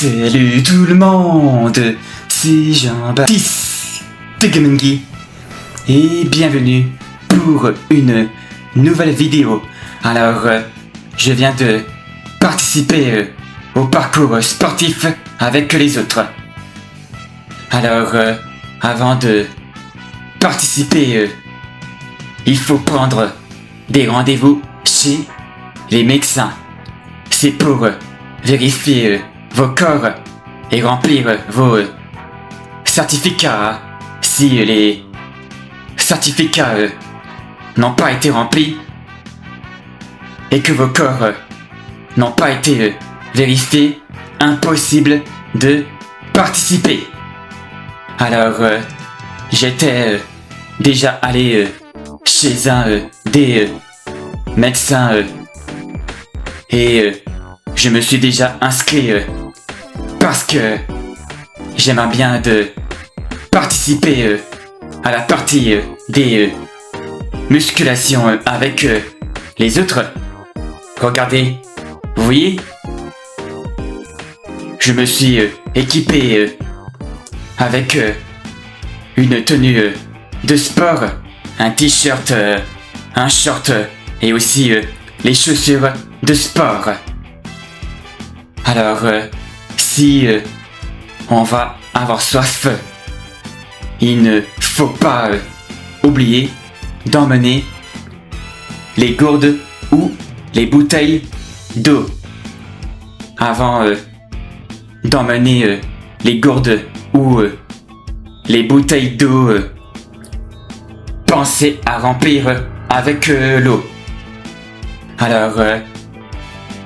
Salut tout le monde, c'est Jean-Baptiste de Gamingui et bienvenue pour une nouvelle vidéo. Alors, je viens de participer au parcours sportif avec les autres. Alors, avant de participer, il faut prendre des rendez-vous chez les médecins. C'est pour vérifier vos corps et remplir vos certificats. Si les certificats n'ont pas été remplis et que vos corps n'ont pas été vérifiés, impossible de participer. Alors, j'étais déjà allé chez un des médecins et je me suis déjà inscrit parce que j'aimerais bien de participer à la partie des musculations avec les autres. Regardez, vous voyez? Je me suis équipé avec une tenue de sport, un t-shirt, un short et aussi les chaussures de sport. Alors, si on va avoir soif, il ne faut pas oublier d'emmener les gourdes ou les bouteilles d'eau. Avant d'emmener les gourdes ou les bouteilles d'eau, pensez à remplir avec l'eau. Alors,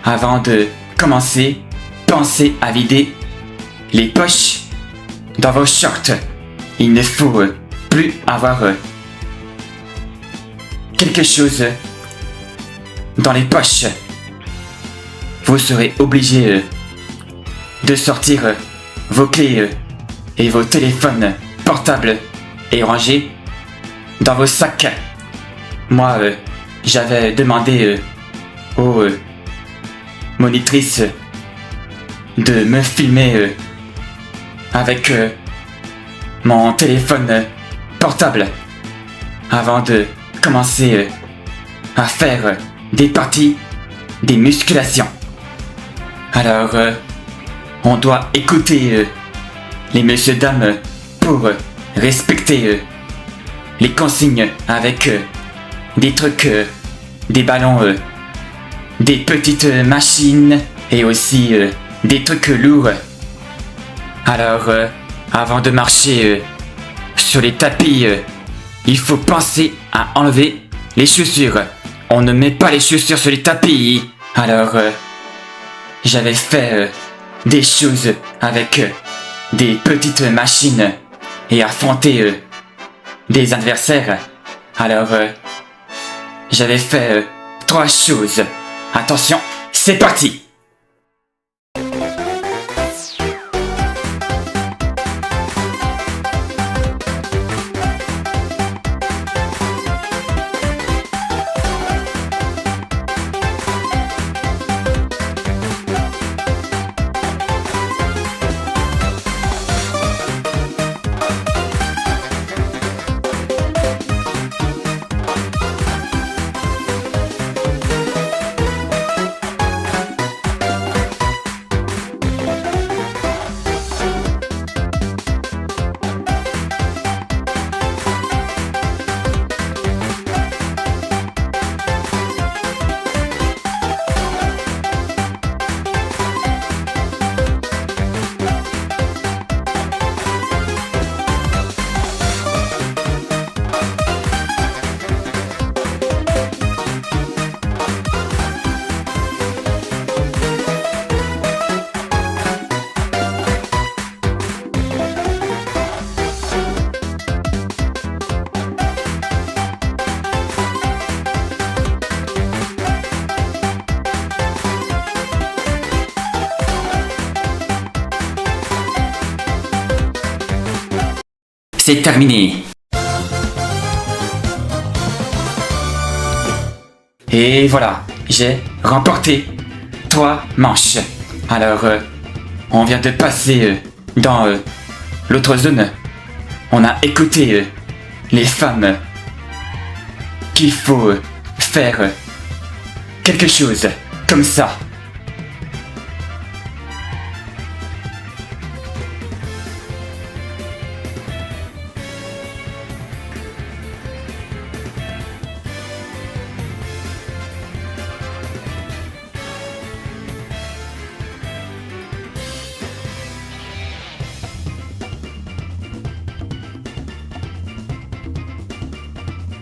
avant de commencer, pensez à vider les poches dans vos shorts. Il ne faut plus avoir quelque chose dans les poches. Vous serez obligé de sortir vos clés et vos téléphones portables et ranger dans vos sacs. Moi, j'avais demandé aux monitrices de me filmer avec mon téléphone portable avant de commencer à faire des parties des musculations. Alors, on doit écouter les messieurs dames pour respecter les consignes avec des trucs, des ballons, des petites machines et aussi des trucs lourds. Alors, avant de marcher sur les tapis, il faut penser à enlever les chaussures. On ne met pas les chaussures sur les tapis. Alors, j'avais fait des choses avec des petites machines et affronter des adversaires. Alors, j'avais fait 3 choses. Attention, c'est parti! C'est terminé. Et voilà, j'ai remporté 3 manches. Alors, On vient de passer dans l'autre zone. On a écouté les femmes qu'il faut faire quelque chose comme ça.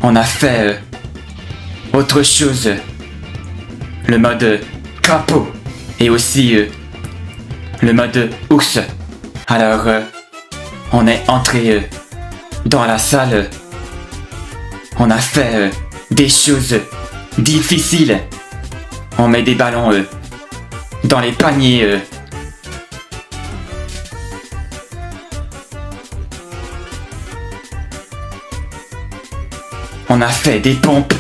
On a fait autre chose. Le mode crapaud et aussi le mode ours. Alors, on est entré dans la salle. On a fait des choses difficiles. On met des ballons dans les paniers. On a fait des pompes.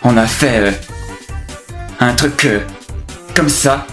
On a fait un truc comme ça.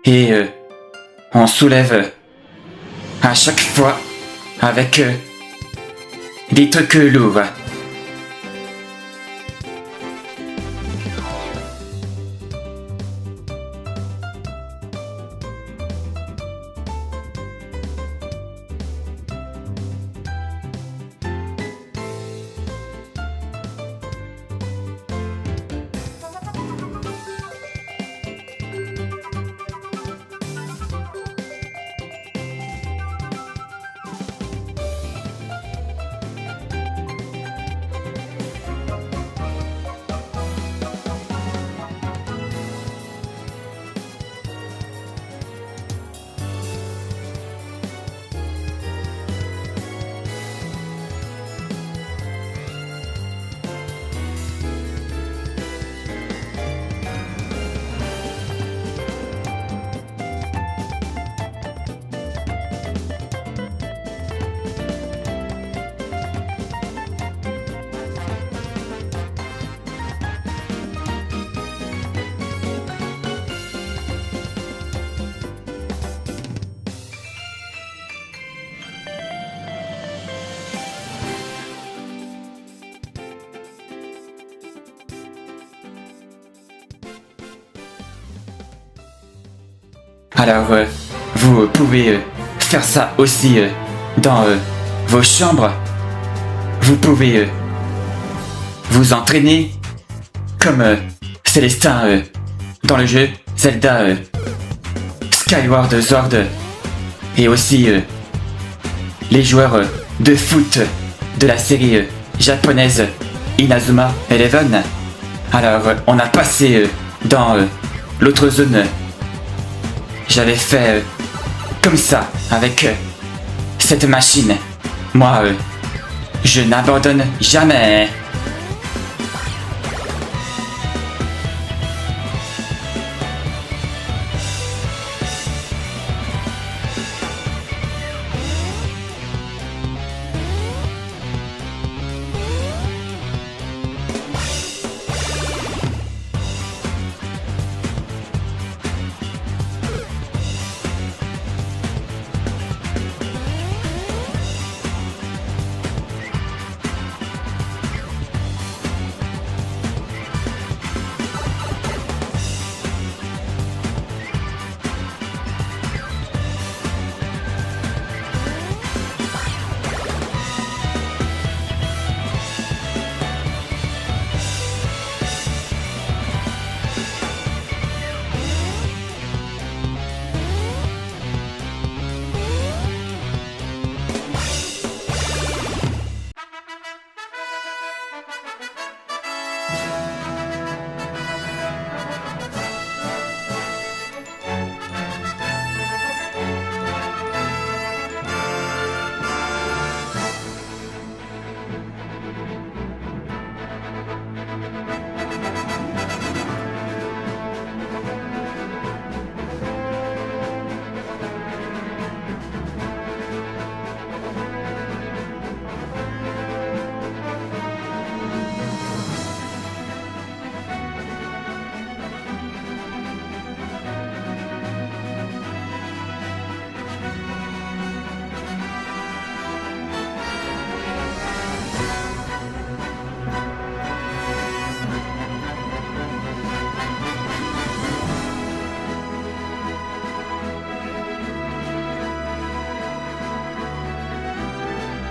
Et on soulève à chaque fois avec des trucs lourds. Alors, vous pouvez faire ça aussi dans vos chambres. Vous pouvez vous entraîner comme Célestin dans le jeu Zelda Skyward Sword et aussi les joueurs de foot de la série japonaise Inazuma Eleven. Alors, on a passé dans l'autre zone. J'avais fait comme ça avec cette machine. Moi, je n'abandonne jamais.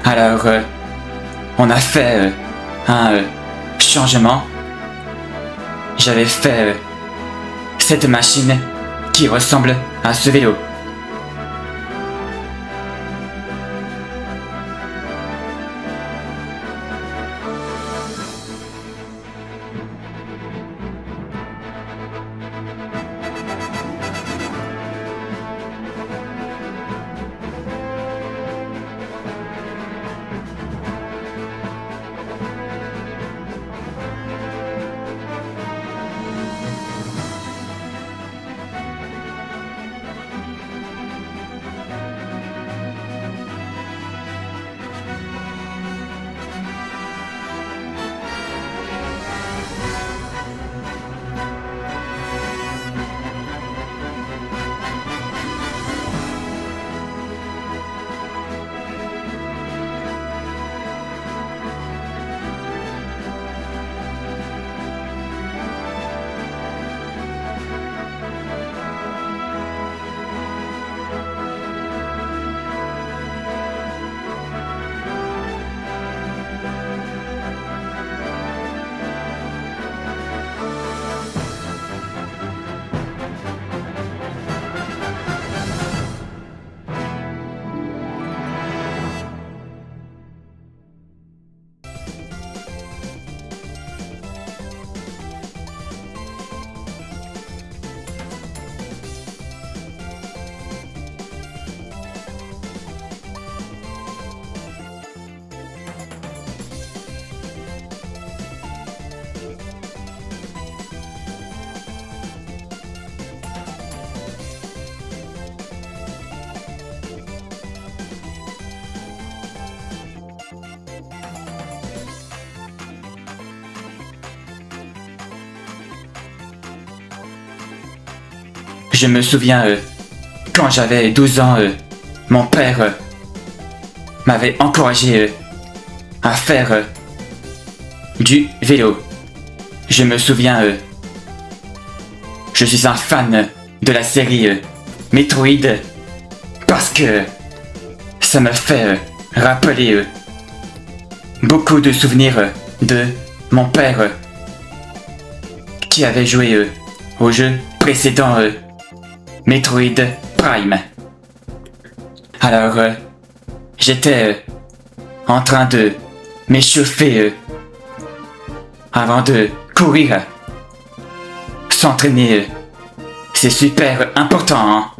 Alors, on a fait un changement. J'avais fait cette machine qui ressemble à ce vélo. Je me souviens, quand j'avais 12 ans, mon père m'avait encouragé à faire du vélo. Je me souviens, je suis un fan de la série Metroid parce que ça me fait rappeler beaucoup de souvenirs de mon père qui avait joué au jeu précédent Metroid Prime. Alors, j'étais en train de m'échauffer avant de courir. S'entraîner, c'est super important, hein.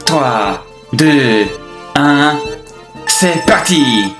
Trois, 2, 1, c'est parti!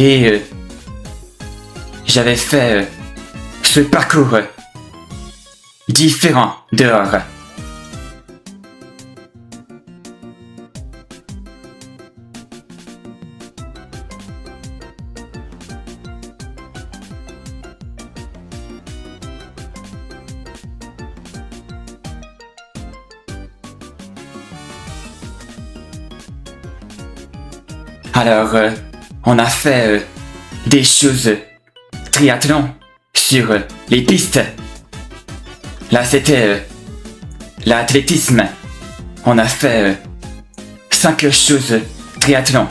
Et j'avais fait ce parcours différent dehors. Alors, on a fait des choses triathlon sur les pistes. Là, c'était l'athlétisme. On a fait 5 choses triathlon.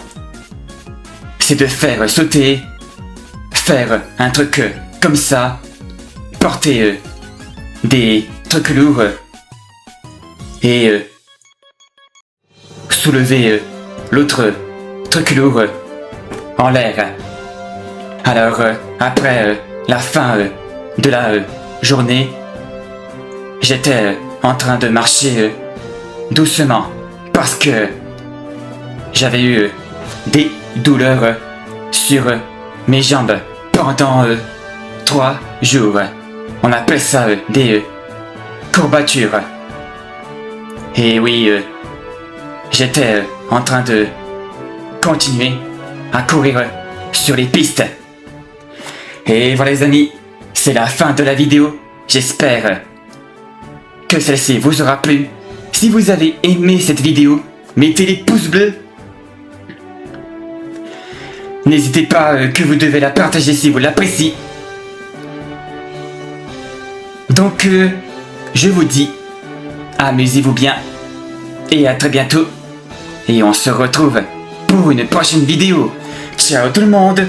c'est de faire sauter, faire un truc comme ça, porter des trucs lourds et soulever l'autre truc lourd en l'air. Alors après la fin de la journée, j'étais en train de marcher doucement parce que j'avais eu des douleurs sur mes jambes pendant 3 jours. On appelle ça des courbatures. Et oui, j'étais en train de continuer à courir sur les pistes. Et voilà les amis, c'est la fin de la vidéo. J'espère que celle-ci vous aura plu. Si vous avez aimé cette vidéo, mettez les pouces bleus. N'hésitez pas que vous devez la partager si vous l'appréciez. Donc, je vous dis, amusez-vous bien et à très bientôt. Et on se retrouve pour une prochaine vidéo. Ciao tout le monde!